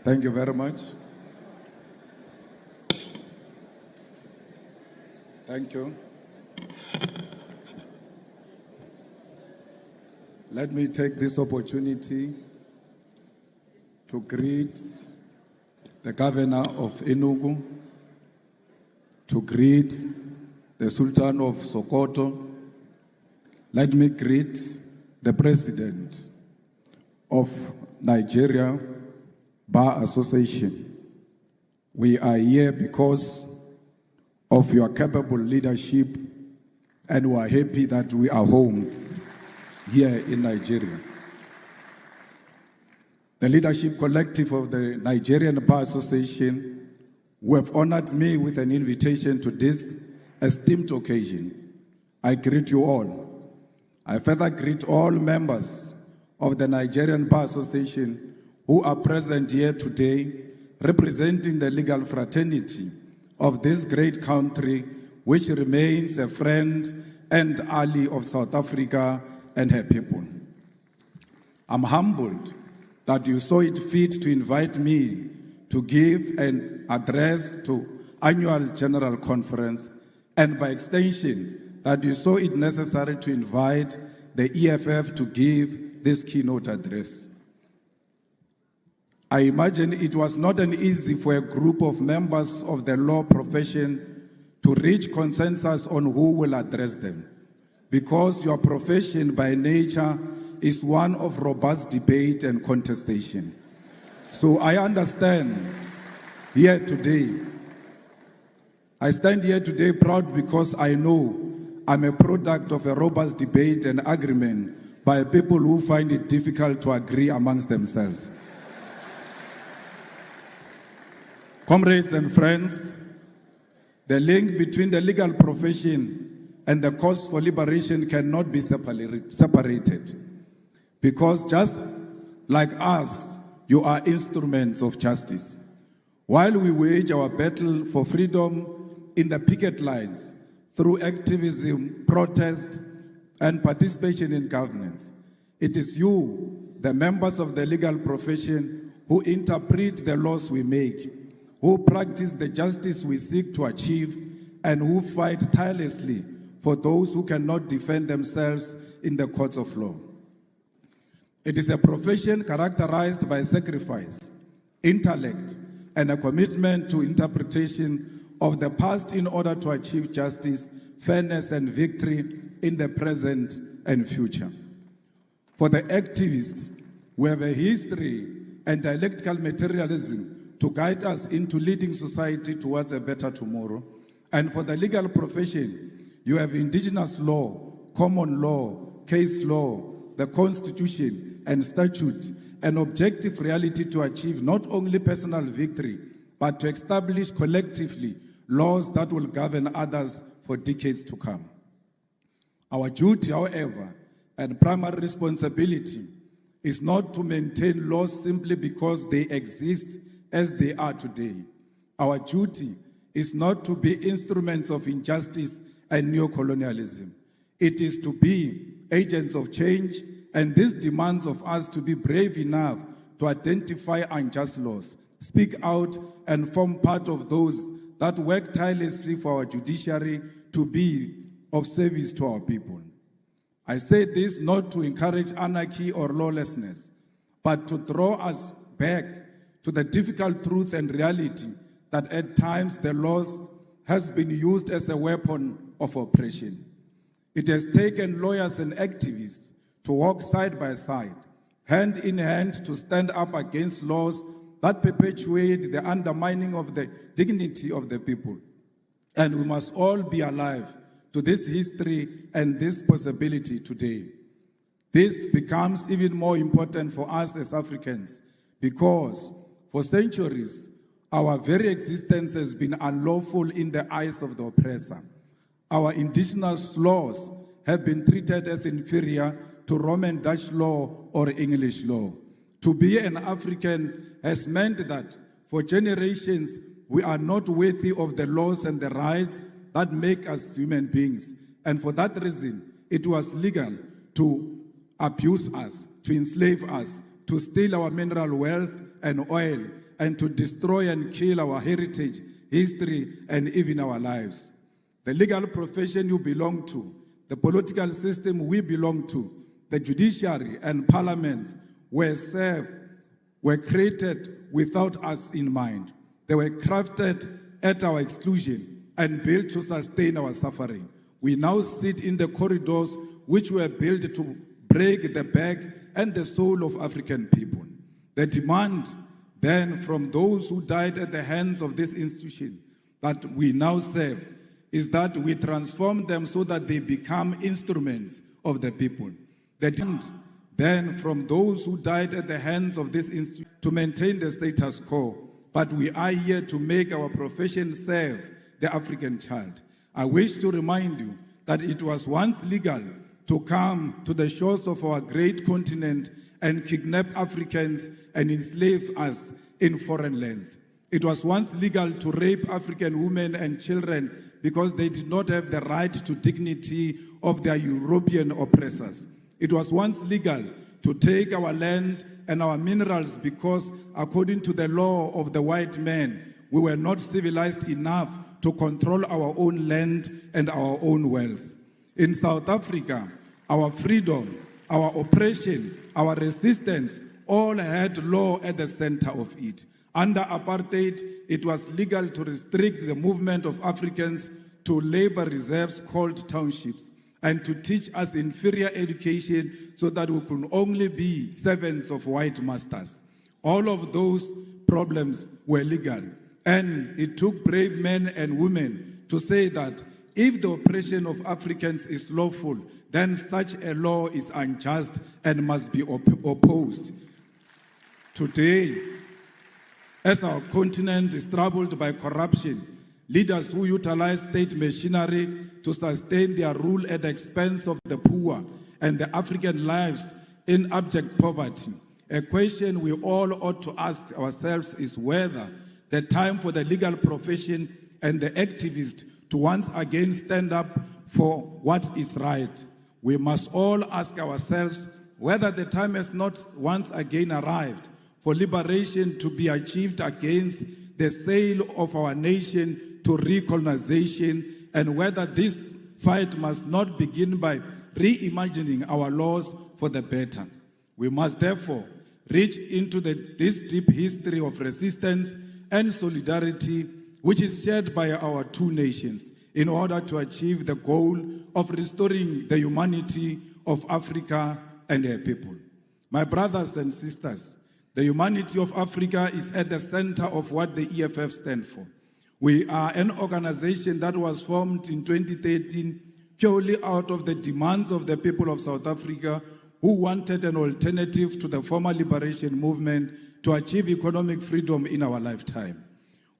Thank you very much. Thank you. Let me take this opportunity to greet the governor of Enugu, to greet the Sultan of Sokoto. Let me greet the president of Nigeria Bar Association. We are here because of your capable leadership, and we are happy that we are home here in Nigeria. The leadership collective of the Nigerian Bar Association, who have honored me with an invitation to this esteemed occasion, I greet you all. I further greet all members of the Nigerian Bar Association who are present here today, representing the legal fraternity of this great country, which remains a friend and ally of South Africa and her people. I'm humbled that you saw it fit to invite me to give an address to annual general conference, and by extension, that you saw it necessary to invite the EFF to give this keynote address. I imagine it was not an easy for a group of members of the law profession to reach consensus on who will address them, because your profession by nature is one of robust debate and contestation. So I understand here today. I stand here today proud because I know I'm a product of a robust debate and agreement by people who find it difficult to agree amongst themselves. Comrades and friends, the link between the legal profession and the cause for liberation cannot be separated. Because just like us, you are instruments of justice. While we wage our battle for freedom in the picket lines, through activism, protest, and participation in governance, it is you, the members of the legal profession, who interpret the laws we make, who practice the justice we seek to achieve, and who fight tirelessly for those who cannot defend themselves in the courts of law. It is a profession characterized by sacrifice, intellect, and a commitment to interpretation of the past in order to achieve justice, fairness, and victory in the present and future. For the activists, we have a history and dialectical materialism to guide us into leading society towards a better tomorrow. And for the legal profession, you have indigenous law, common law, case law, the Constitution and statutes, an objective reality to achieve not only personal victory, but to establish collectively laws that will govern others for decades to come. Our duty, however, and primary responsibility is not to maintain laws simply because they exist as they are today. Our duty is not to be instruments of injustice and neocolonialism. It is to be agents of change, and this demands of us to be brave enough to identify unjust laws, speak out, and form part of those that work tirelessly for our judiciary to be of service to our people. I say this not to encourage anarchy or lawlessness, but to draw us back to the difficult truth and reality that at times the laws has been used as a weapon of oppression. It has taken lawyers and activists to walk side by side, hand in hand, to stand up against laws that perpetuate the undermining of the dignity of the people. And we must all be alive to this history and this possibility today. This becomes even more important for us as Africans because for centuries, our very existence has been unlawful in the eyes of the oppressor. Our indigenous laws have been treated as inferior to Roman Dutch law or English law. To be an African has meant that for generations, we are not worthy of the laws and the rights that make us human beings. And for that reason, it was legal to abuse us, to enslave us, to steal our mineral wealth and oil, and to destroy and kill our heritage, history, and even our lives. The legal profession you belong to, the political system we belong to, the judiciary and parliaments were created without us in mind. They were crafted at our exclusion and built to sustain our suffering. We now sit in the corridors which were built to break the back and the soul of African people. The demand then from those who died at the hands of this institution that we now serve is that we transform them so that they become instruments of the people. The demand then from those who died at the hands of this institution to maintain the status quo, but we are here to make our profession serve the African child. I wish to remind you that it was once legal to come to the shores of our great continent and kidnap Africans and enslave us in foreign lands. It was once legal to rape African women and children because they did not have the right to dignity of their European oppressors. It was once legal to take our land and our minerals because, according to the law of the white man, we were not civilized enough to control our own land and our own wealth. In South Africa, our freedom, our oppression, our resistance all had law at the center of it. Under apartheid, it was legal to restrict the movement of Africans to labor reserves called townships and to teach us inferior education so that we could only be servants of white masters. All of those problems were legal, and it took brave men and women to say that if the oppression of Africans is lawful, then such a law is unjust and must be opposed. Today, as our continent is troubled by corruption, leaders who utilize state machinery to sustain their rule at the expense of the poor and the African lives in abject poverty, a question we all ought to ask ourselves is whether the time for the legal profession and the activists to once again stand up for what is right. We must all ask ourselves whether the time has not once again arrived for liberation to be achieved against the sale of our nation to recolonization, and whether this fight must not begin by reimagining our laws for the better. We must therefore reach into this deep history of resistance and solidarity which is shared by our two nations in order to achieve the goal of restoring the humanity of Africa and her people. My brothers and sisters, the humanity of Africa is at the center of what the EFF stands for. We are an organization that was formed in 2013 purely out of the demands of the people of South Africa who wanted an alternative to the former liberation movement to achieve economic freedom in our lifetime.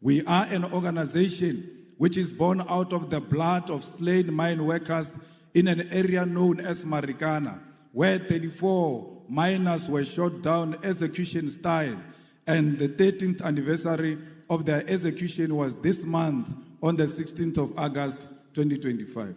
We are an organization which is born out of the blood of slain mine workers in an area known as Marikana, where 34 miners were shot down execution style, and the 13th anniversary of their execution was this month on the 16th of August 2025.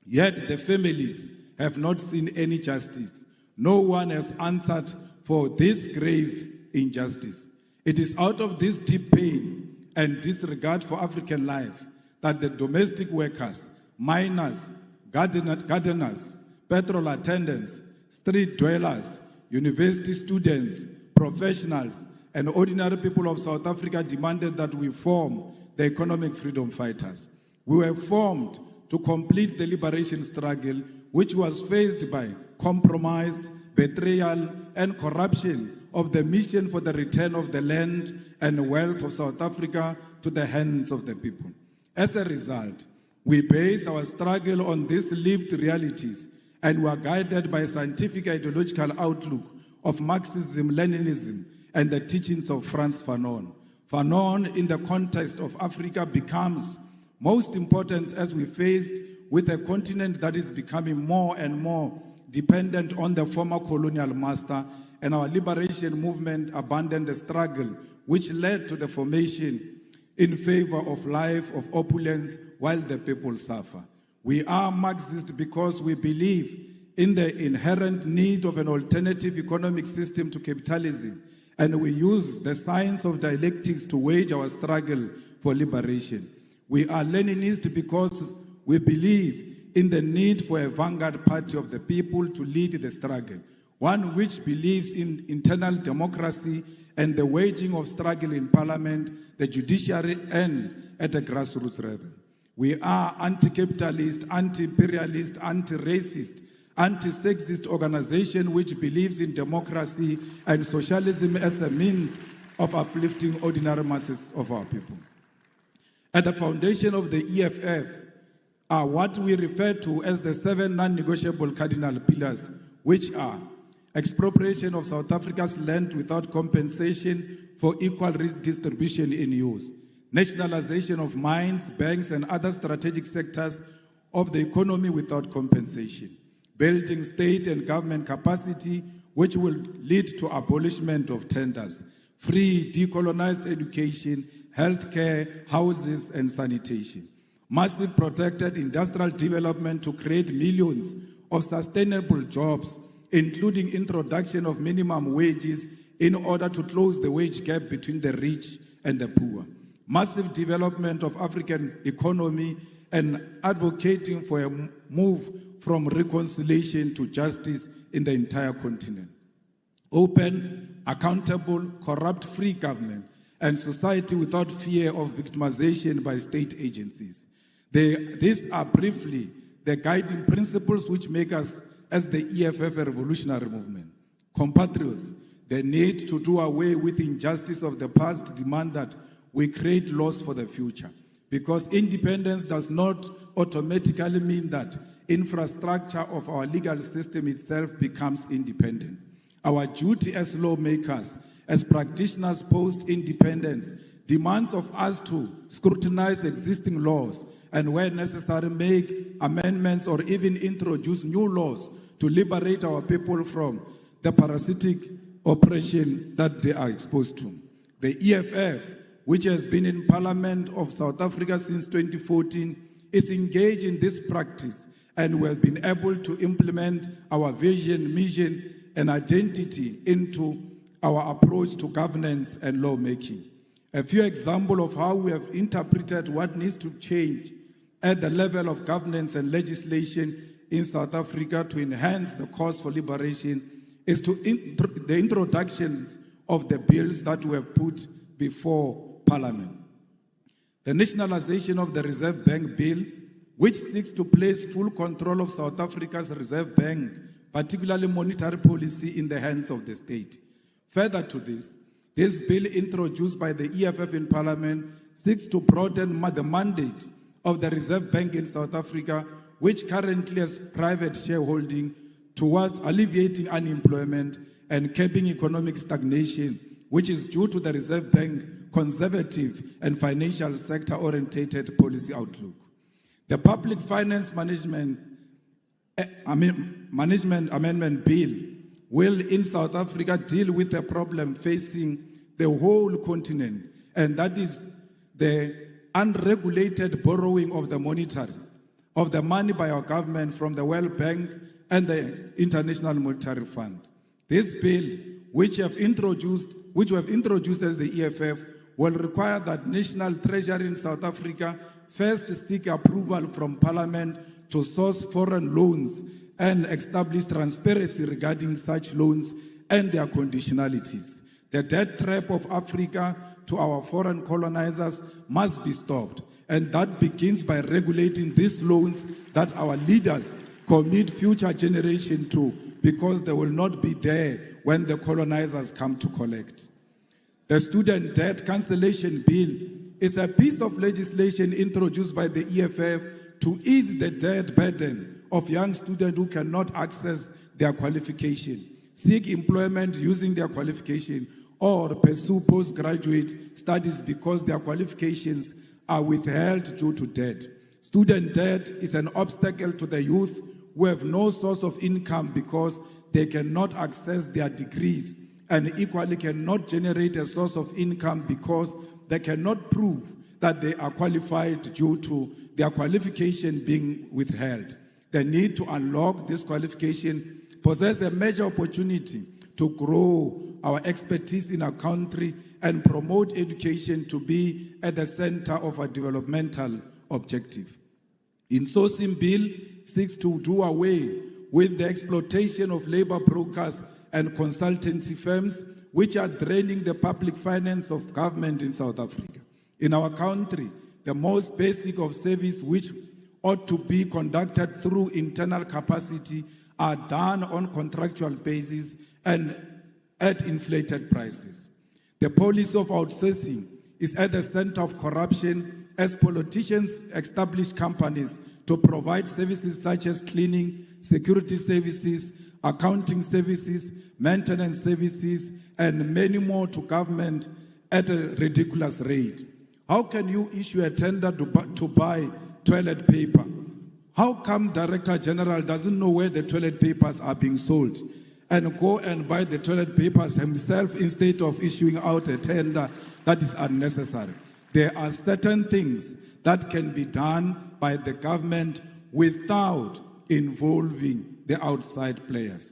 Yet the families have not seen any justice. No one has answered for this grave injustice. It is out of this deep pain and disregard for African life that the domestic workers, miners, gardeners, petrol attendants, street dwellers, university students, professionals, and ordinary people of South Africa demanded that we form the economic freedom fighters. We were formed to complete the liberation struggle, which was faced by compromise, betrayal, and corruption of the mission for the return of the land and wealth of South Africa to the hands of the people. As a result, we base our struggle on these lived realities, and we are guided by a scientific ideological outlook of Marxism, Leninism, and the teachings of Frantz Fanon. Fanon, in the context of Africa, becomes most important as we faced with a continent that is becoming more and more dependent on the former colonial master, and our liberation movement abandoned the struggle which led to the formation in favor of life of opulence while the people suffer. We are Marxist because we believe in the inherent need of an alternative economic system to capitalism and we use the science of dialectics to wage our struggle for liberation. We are Leninists because we believe in the need for a vanguard party of the people to lead the struggle, one which believes in internal democracy and the waging of struggle in parliament, the judiciary, and at the grassroots level. We are anti-capitalist, anti-imperialist, anti-racist, anti-sexist organization which believes in democracy and socialism as a means of uplifting ordinary masses of our people. At the foundation of the EFF are what we refer to as the 7 non-negotiable cardinal pillars, which are expropriation of South Africa's land without compensation for equal redistribution in use, nationalization of mines, banks, and other strategic sectors of the economy without compensation, building state and government capacity, which will lead to abolishment of tenders, free decolonized education, healthcare, houses, and sanitation, massive protected industrial development to create millions of sustainable jobs, including introduction of minimum wages in order to close the wage gap between the rich and the poor, massive development of African economy, and advocating for a move from reconciliation to justice in the entire continent. Open, accountable, corrupt-free government and society without fear of victimization by state agencies. These are briefly the guiding principles which make us, as the EFF, a revolutionary movement. Compatriots, the need to do away with injustice of the past demand that we create laws for the future, because independence does not automatically mean that infrastructure of our legal system itself becomes independent. Our duty as lawmakers, as practitioners post-independence, demands of us to scrutinize existing laws and, where necessary, make amendments or even introduce new laws to liberate our people from the parasitic oppression that they are exposed to. The EFF, which has been in Parliament of South Africa since 2014, is engaged in this practice, and we have been able to implement our vision, mission, and identity into our approach to governance and lawmaking. A few examples of how we have interpreted what needs to change at the level of governance and legislation in South Africa to enhance the cause for liberation is the introduction of the bills that we have put before Parliament. The nationalization of the Reserve Bank Bill, which seeks to place full control of South Africa's Reserve Bank, particularly monetary policy, in the hands of the state. Further to this bill introduced by the EFF in Parliament seeks to broaden the mandate of the Reserve Bank in South Africa, which currently has private shareholding, towards alleviating unemployment and curbing economic stagnation, which is due to the Reserve Bank conservative and financial sector-orientated policy outlook. The Public Finance Management Amendment Bill will in South Africa deal with the problem facing the whole continent, and that is the unregulated borrowing of the money by our government from the World Bank and the International Monetary Fund. This bill, which we have introduced as the EFF, will require that National Treasury in South Africa first seek approval from Parliament to source foreign loans and establish transparency regarding such loans and their conditionalities. The debt trap of Africa to our foreign colonizers must be stopped, and that begins by regulating these loans that our leaders commit future generations to, because they will not be there when the colonizers come to collect. The Student Debt Cancellation Bill is a piece of legislation introduced by the EFF to ease the debt burden of young students who cannot access their qualification, seek employment using their qualification, or pursue postgraduate studies because their qualifications are withheld due to debt. Student debt is an obstacle to the youth who have no source of income because they cannot access their degrees, and equally cannot generate a source of income because they cannot prove that they are qualified due to their qualification being withheld. The need to unlock this qualification possesses a major opportunity to grow our expertise in our country and promote education to be at the center of our developmental objective. Insourcing Bill seeks to do away with the exploitation of labor brokers and consultancy firms which are draining the public finance of government in South Africa. In our country, the most basic of service which ought to be conducted through internal capacity are done on contractual basis and at inflated prices. The policy of outsourcing is at the center of corruption as politicians establish companies to provide services such as cleaning, security services, accounting services, maintenance services, and many more to government at a ridiculous rate. How can you issue a tender to buy toilet paper? How come Director General doesn't know where the toilet papers are being sold and go and buy the toilet papers himself instead of issuing out a tender that is unnecessary? There are certain things that can be done by the government without involving the outside players.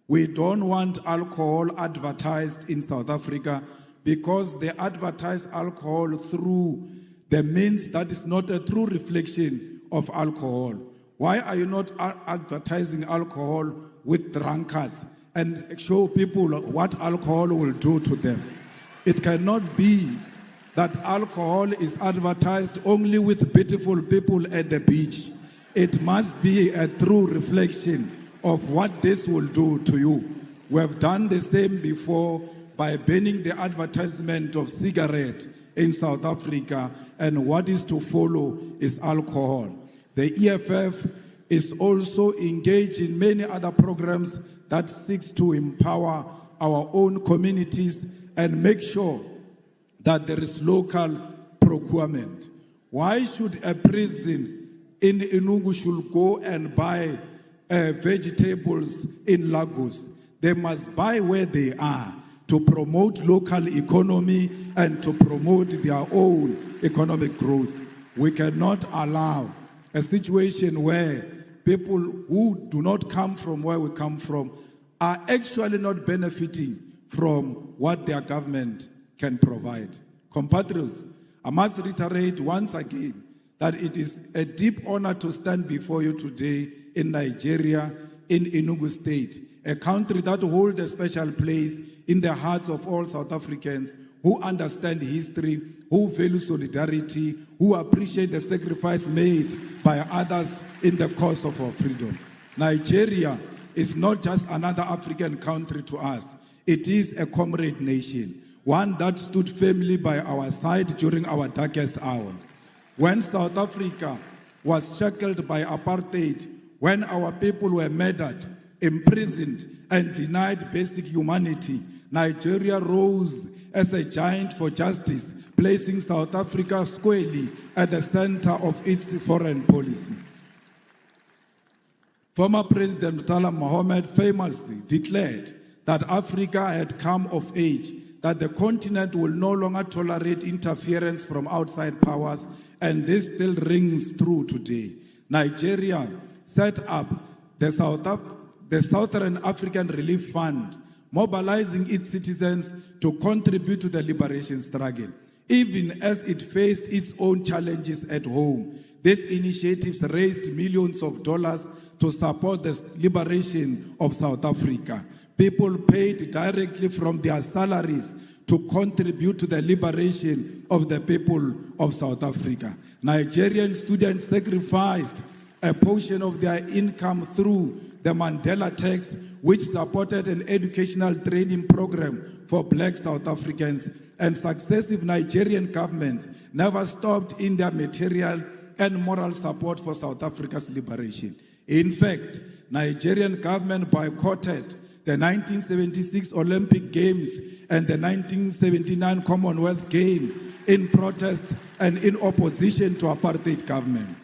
We don't want alcohol advertised in South Africa because they advertise alcohol through the means that is not a true reflection of alcohol. Why are you not advertising alcohol with drunkards and show people what alcohol will do to them? It cannot be that alcohol is advertised only with beautiful people at the beach. It must be a true reflection of what this will do to you. We have done the same before by banning the advertisement of cigarette in South Africa, and what is to follow is alcohol. The EFF is also engaged in many other programs that seeks to empower our own communities and make sure that there is local procurement. Why should a prison in Enugu should go and buy vegetables in Lagos? They must buy where they are to promote local economy and to promote their own economic growth. We cannot allow a situation where people who do not come from where we come from are actually not benefiting from what their government can provide. Compatriots, I must reiterate once again that it is a deep honor to stand before you today in Nigeria, in Enugu State, a country that holds a special place in the hearts of all South Africans who understand history, who value solidarity, who appreciate the sacrifice made by others in the cause of our freedom. Nigeria is not just another African country to us. It is a comrade nation, one that stood firmly by our side during our darkest hour. When South Africa was shackled by apartheid, when our people were murdered, imprisoned, and denied basic humanity, Nigeria rose as a giant for justice, placing South Africa squarely at the center of its foreign policy. Former President Murtala Mohammed famously declared that Africa had come of age, that the continent will no longer tolerate interference from outside powers, and this still rings true today. Nigeria set up the Southern African Relief Fund, mobilizing its citizens to contribute to the liberation struggle. Even as it faced its own challenges at home, these initiatives raised millions of dollars to support the liberation of South Africa. People paid directly from their salaries to contribute to the liberation of the people of South Africa. Nigerian students sacrificed a portion of their income through the Mandela Tax, which supported an educational training program for black South Africans, and successive Nigerian governments never stopped in their material and moral support for South Africa's liberation. In fact, Nigerian government boycotted the 1976 Olympic Games and the 1979 Commonwealth Games in protest and in opposition to apartheid government.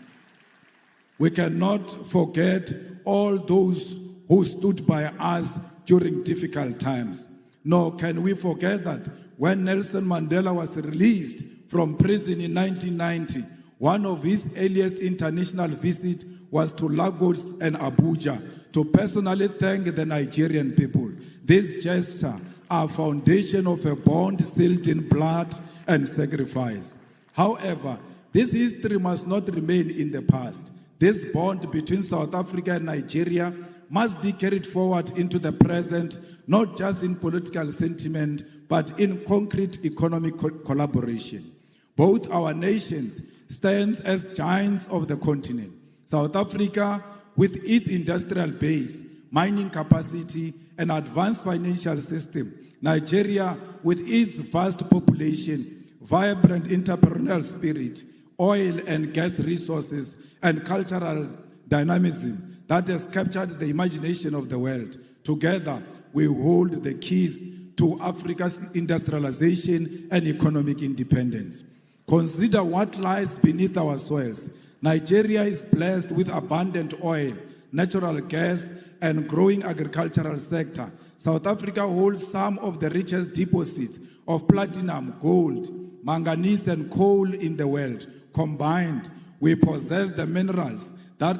We cannot forget all those who stood by us during difficult times. Nor can we forget that when Nelson Mandela was released from prison in 1990, one of his earliest international visits was to Lagos and Abuja to personally thank the Nigerian people. This gesture are foundation of a bond sealed in blood and sacrifice. However, this history must not remain in the past. This bond between South Africa and Nigeria must be carried forward into the present, not just in political sentiment, but in concrete economic collaboration. Both our nations stand as giants of the continent. South Africa, with its industrial base, mining capacity, and advanced financial system. Nigeria, with its vast population, vibrant entrepreneurial spirit, oil and gas resources, and cultural dynamism that has captured the imagination of the world. Together, we hold the keys to Africa's industrialization and economic independence. Consider what lies beneath our soils. Nigeria is blessed with abundant oil, natural gas, and growing agricultural sector. South Africa holds some of the richest deposits of platinum, gold, manganese, and coal in the world. Combined, we possess the minerals that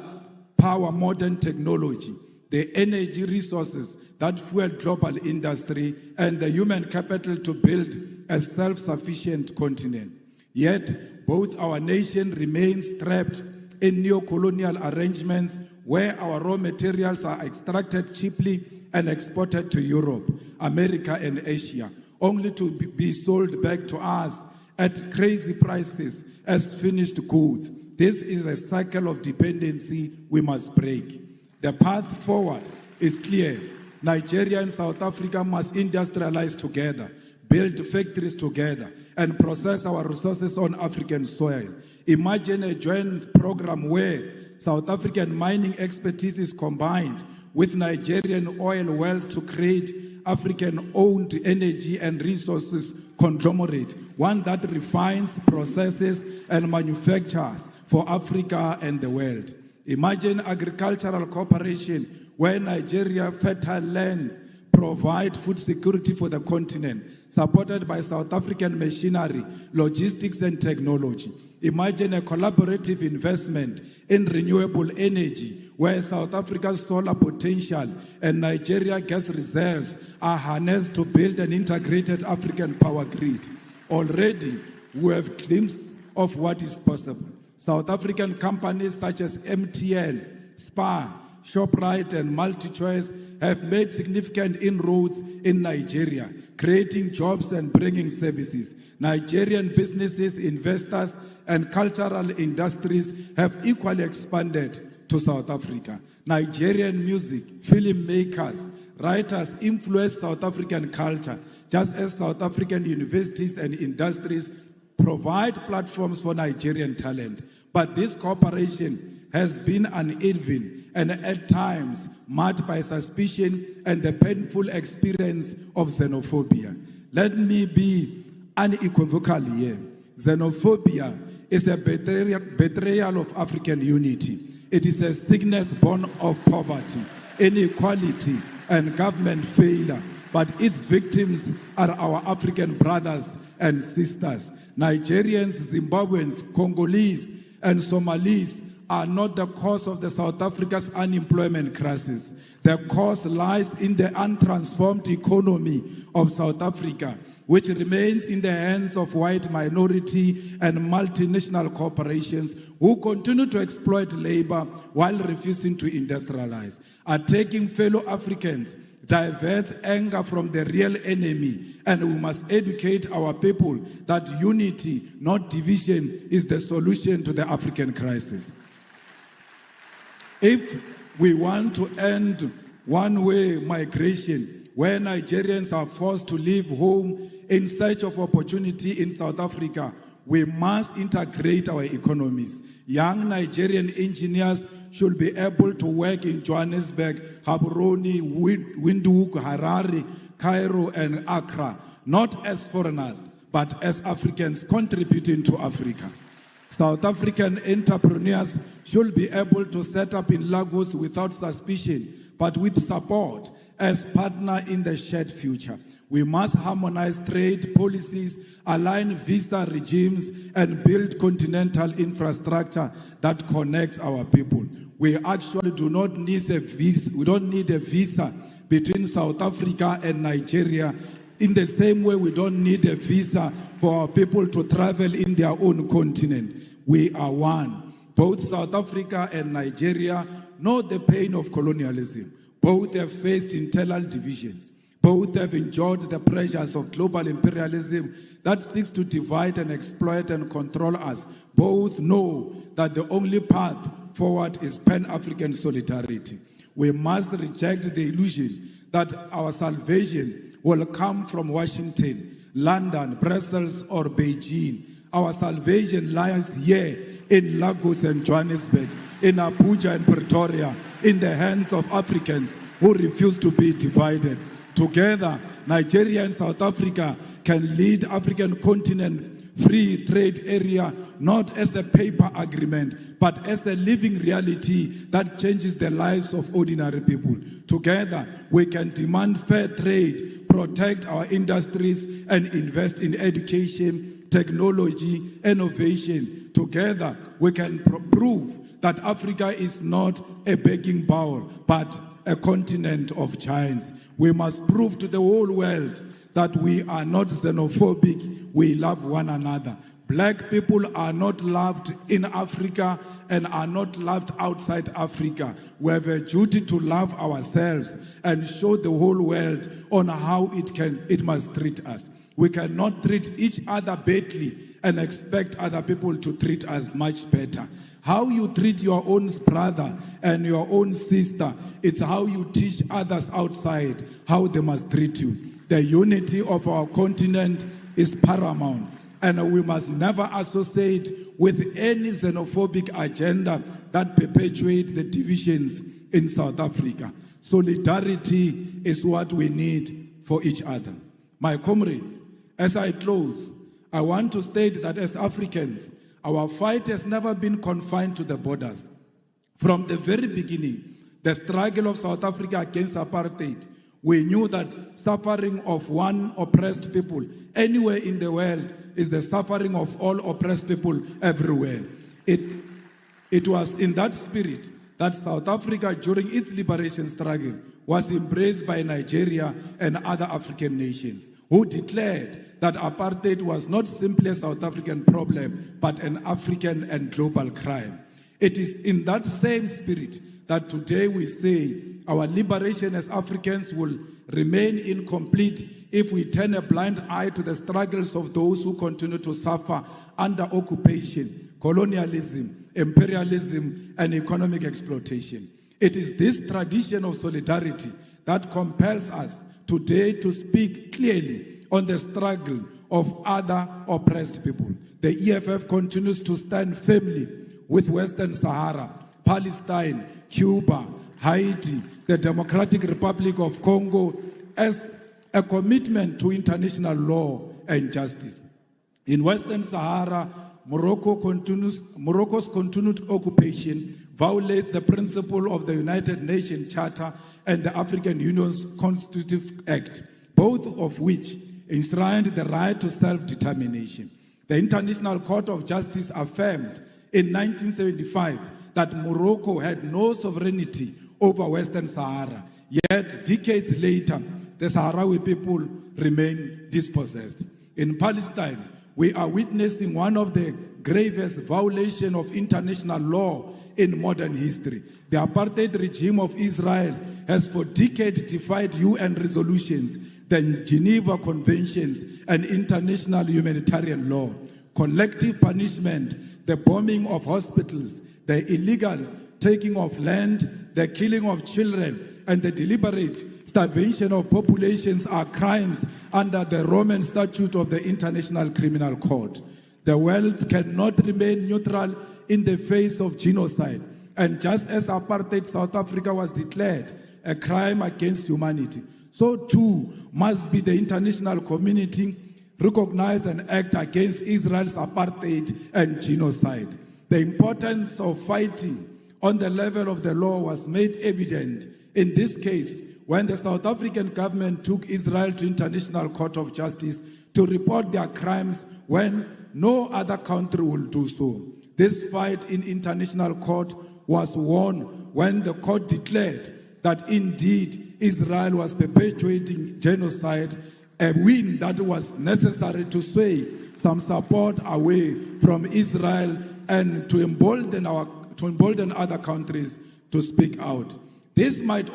power modern technology, the energy resources that fuel global industry, and the human capital to build a self-sufficient continent. Yet, both our nation remains trapped in neo-colonial arrangements where our raw materials are extracted cheaply and exported to Europe, America, and Asia, only to be sold back to us at crazy prices as finished goods. This is a cycle of dependency we must break. The path forward is clear. Nigeria and South Africa must industrialize together, build factories together, and process our resources on African soil. Imagine a joint program where South African mining expertise is combined with Nigerian oil wealth to create African-owned energy and resources conglomerate, one that refines, processes, and manufactures for Africa and the world. Imagine agricultural cooperation where Nigeria fertile lands provide food security for the continent, supported by South African machinery, logistics, and technology. Imagine a collaborative investment in renewable energy, where South Africa's solar potential and Nigeria gas reserves are harnessed to build an integrated African power grid. Already, we have glimpses of what is possible. South African companies such as MTN, Spar, ShopRite, and MultiChoice have made significant inroads in Nigeria, creating jobs and bringing services. Nigerian businesses, investors, and cultural industries have equally expanded to South Africa. Nigerian music, filmmakers, writers influence South African culture, just as South African universities and industries provide platforms for Nigerian talent. But this cooperation has been uneven and at times marked by suspicion and the painful experience of xenophobia. Let me be unequivocal here. Xenophobia is a betrayal of African unity. It is a sickness born of poverty, inequality, and government failure. But its victims are our African brothers and sisters. Nigerians, Zimbabweans, Congolese, and Somalis are not the cause of the South Africa's unemployment crisis. The cause lies in the untransformed economy of South Africa, which remains in the hands of white minority and multinational corporations who continue to exploit labor while refusing to industrialize. Attacking fellow Africans diverts anger from the real enemy, and we must educate our people that unity, not division, is the solution to the African crisis. If we want to end one-way migration, where Nigerians are forced to leave home in search of opportunity in South Africa, we must integrate our economies. Young Nigerian engineers should be able to work in Johannesburg, Gaborone, Windhoek, Harare, Cairo, and Accra, not as foreigners, but as Africans contributing to Africa. South African entrepreneurs should be able to set up in Lagos without suspicion, but with support as partner in the shared future. We must harmonize trade policies, align visa regimes, and build continental infrastructure that connects our people. We actually do not need a visa. We don't need a visa between South Africa and Nigeria In the same way, we don't need a visa for our people to travel in their own continent. We are one. Both South Africa and Nigeria know the pain of colonialism. Both have faced internal divisions. Both have endured the pressures of global imperialism that seeks to divide and exploit and control us. Both know that the only path forward is Pan-African solidarity. We must reject the illusion that our salvation will come from Washington, London, Brussels, or Beijing. Our salvation lies here in Lagos and Johannesburg, in Abuja and Pretoria, in the hands of Africans who refuse to be divided. Together, Nigeria and South Africa can lead African continent free trade area not as a paper agreement, but as a living reality that changes the lives of ordinary people. Together, we can demand fair trade, protect our industries, and invest in education, technology, innovation. Together, we can prove that Africa is not a begging bowl, but a continent of giants. We must prove to the whole world that we are not xenophobic, we love one another. Black people are not loved in Africa and are not loved outside Africa. We have a duty to love ourselves and show the whole world on how it must treat us. We cannot treat each other badly and expect other people to treat us much better. How you treat your own brother and your own sister, it's how you teach others outside how they must treat you. The unity of our continent is paramount, and we must never associate with any xenophobic agenda that perpetuates the divisions in South Africa. Solidarity is what we need for each other. My comrades, as I close, I want to state that as Africans, our fight has never been confined to the borders. From the very beginning, the struggle of South Africa against apartheid, we knew that suffering of one oppressed people anywhere in the world is the suffering of all oppressed people everywhere. It was in that spirit that South Africa, during its liberation struggle, was embraced by Nigeria and other African nations, who declared that apartheid was not simply a South African problem, but an African and global crime. It is in that same spirit that today we say our liberation as Africans will remain incomplete if we turn a blind eye to the struggles of those who continue to suffer under occupation, colonialism, imperialism, and economic exploitation. It is this tradition of solidarity that compels us today to speak clearly on the struggle of other oppressed people. The EFF continues to stand firmly with Western Sahara, Palestine, Cuba, Haiti, the Democratic Republic of Congo as a commitment to international law and justice. In Western Sahara, Morocco's continued occupation violates the principle of the United Nations Charter and the African Union's Constitutive Act, both of which enshrined the right to self-determination. The International Court of Justice affirmed in 1975 that Morocco had no sovereignty over Western Sahara. Yet, decades later, the Sahrawi people remain dispossessed. In Palestine, we are witnessing one of the gravest violations of international law in modern history. The apartheid regime of Israel has for decades defied UN resolutions, the Geneva Conventions, and international humanitarian law. Collective punishment, the bombing of hospitals, the illegal taking of land, the killing of children, and the deliberate starvation of populations are crimes under the Roman Statute of the International Criminal Court. The world cannot remain neutral in the face of genocide. And just as apartheid South Africa was declared a crime against humanity, so too must be the international community recognize and act against Israel's apartheid and genocide. The importance of fighting on the level of the law was made evident in this case when the South African government took Israel to International Court of Justice to report their crimes when no other country will do so. This fight in international court was won when the court declared that indeed Israel was perpetuating genocide a win that was necessary to sway some support away from Israel and to embolden other countries to speak out. This fight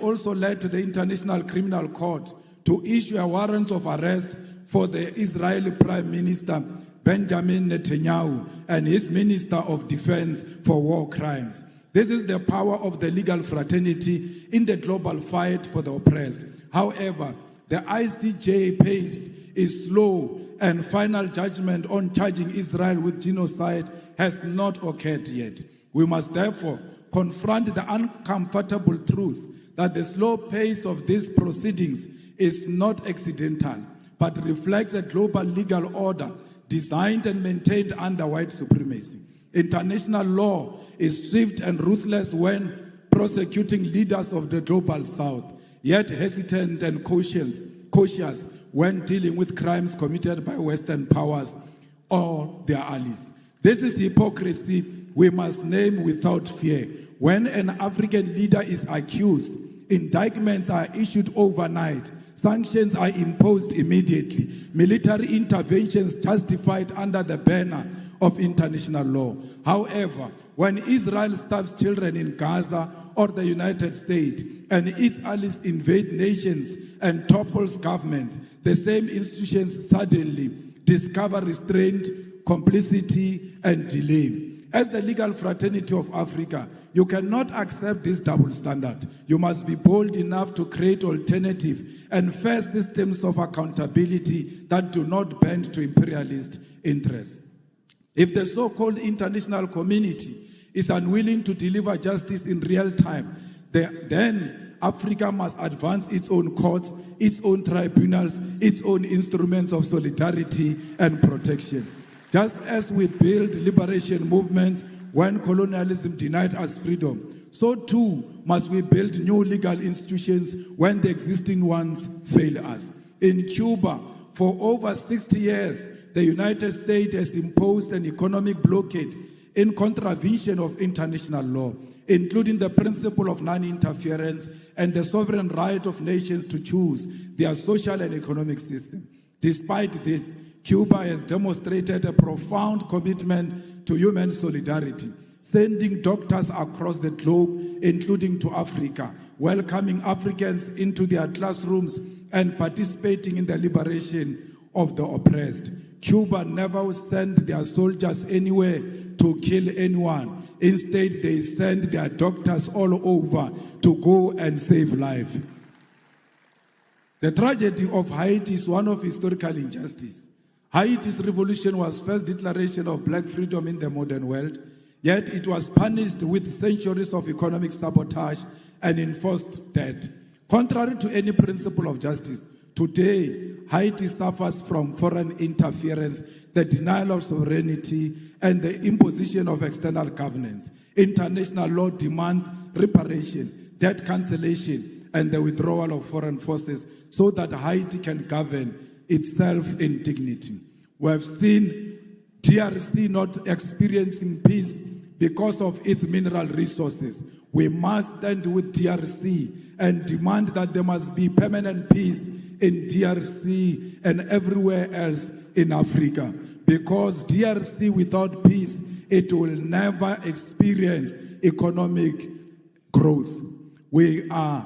also led to the International Criminal Court to issue a warrant of arrest for the Israeli Prime Minister Benjamin Netanyahu and his Minister of Defense for war crimes. This is the power of the legal fraternity in the global fight for the oppressed. However, the ICJ pace is slow and final judgment on charging Israel with genocide has not occurred yet. We must therefore confront the uncomfortable truth that the slow pace of these proceedings is not accidental, but reflects a global legal order designed and maintained under white supremacy. International law is swift and ruthless when prosecuting leaders of the global south, yet hesitant and cautious when dealing with crimes committed by Western powers or their allies. This is hypocrisy we must name without fear. When an African leader is accused, indictments are issued overnight, sanctions are imposed immediately, military interventions justified under the banner of international law. However, when Israel stabs children in Gaza or the United States and its allies invade nations and topples governments, the same institutions suddenly discover restraint, complicity, and delay. As the legal fraternity of Africa, you cannot accept this double standard. You must be bold enough to create alternative and fair systems of accountability that do not bend to imperialist interests. If the so-called international community is unwilling to deliver justice in real time, then Africa must advance its own courts, its own tribunals, its own instruments of solidarity and protection. Just as we built liberation movements when colonialism denied us freedom, so too must we build new legal institutions when the existing ones fail us. In Cuba, for over 60 years, the United States has imposed an economic blockade in contravention of international law, including the principle of non-interference and the sovereign right of nations to choose their social and economic system. Despite this, Cuba has demonstrated a profound commitment to human solidarity, sending doctors across the globe, including to Africa, welcoming Africans into their classrooms and participating in the liberation of the oppressed. Cuba never sent their soldiers anywhere to kill anyone. Instead, they send their doctors all over to go and save life. The tragedy of Haiti is one of historical injustice. Haiti's revolution was first declaration of black freedom in the modern world, yet it was punished with centuries of economic sabotage and enforced debt. Contrary to any principle of justice, today, Haiti suffers from foreign interference, the denial of sovereignty, and the imposition of external governance. International law demands reparation, debt cancellation, and the withdrawal of foreign forces so that Haiti can govern itself in dignity. We have seen DRC not experiencing peace because of its mineral resources. We must stand with DRC and demand that there must be permanent peace in DRC and everywhere else in Africa. Because DRC without peace, it will never experience economic growth. We are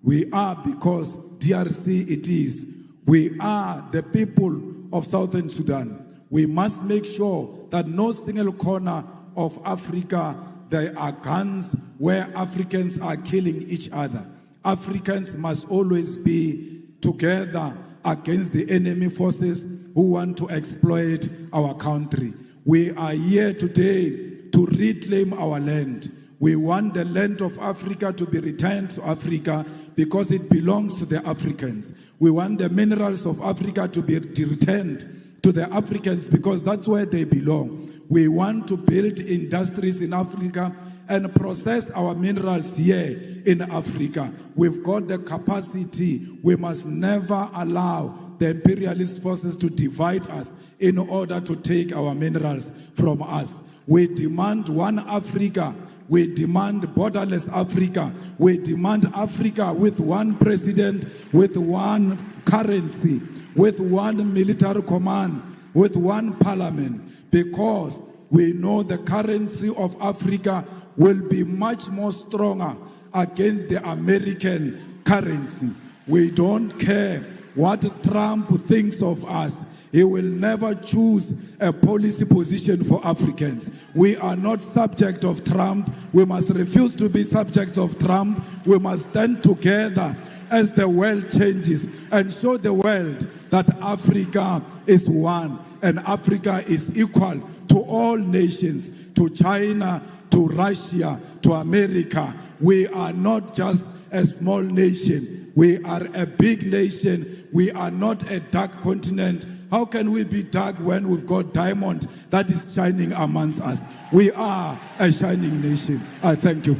because DRC it is. We are the people of Southern Sudan. We must make sure that no single corner of Africa there are guns where Africans are killing each other. Africans must always be together against the enemy forces who want to exploit our country. We are here today to reclaim our land. We want the land of Africa to be returned to Africa because it belongs to the Africans. We want the minerals of Africa to be returned to the Africans because that's where they belong. We want to build industries in Africa and process our minerals here in Africa. We've got the capacity. We must never allow the imperialist forces to divide us in order to take our minerals from us. We demand one Africa We demand borderless Africa. We demand Africa with one president, with one currency, with one military command, with one parliament, because we know the currency of Africa will be much more stronger against the American currency. We don't care what Trump thinks of us. He will never choose a policy position for Africans. We are not subject of Trump. We must refuse to be subjects of Trump. We must stand together as the world changes and show the world that Africa is one and Africa is equal to all nations, to China, to Russia, to America. We are not just a small nation. We are a big nation. We are not a dark continent. How can we be dark when we've got diamond that is shining amongst us? We are a shining nation. I thank you.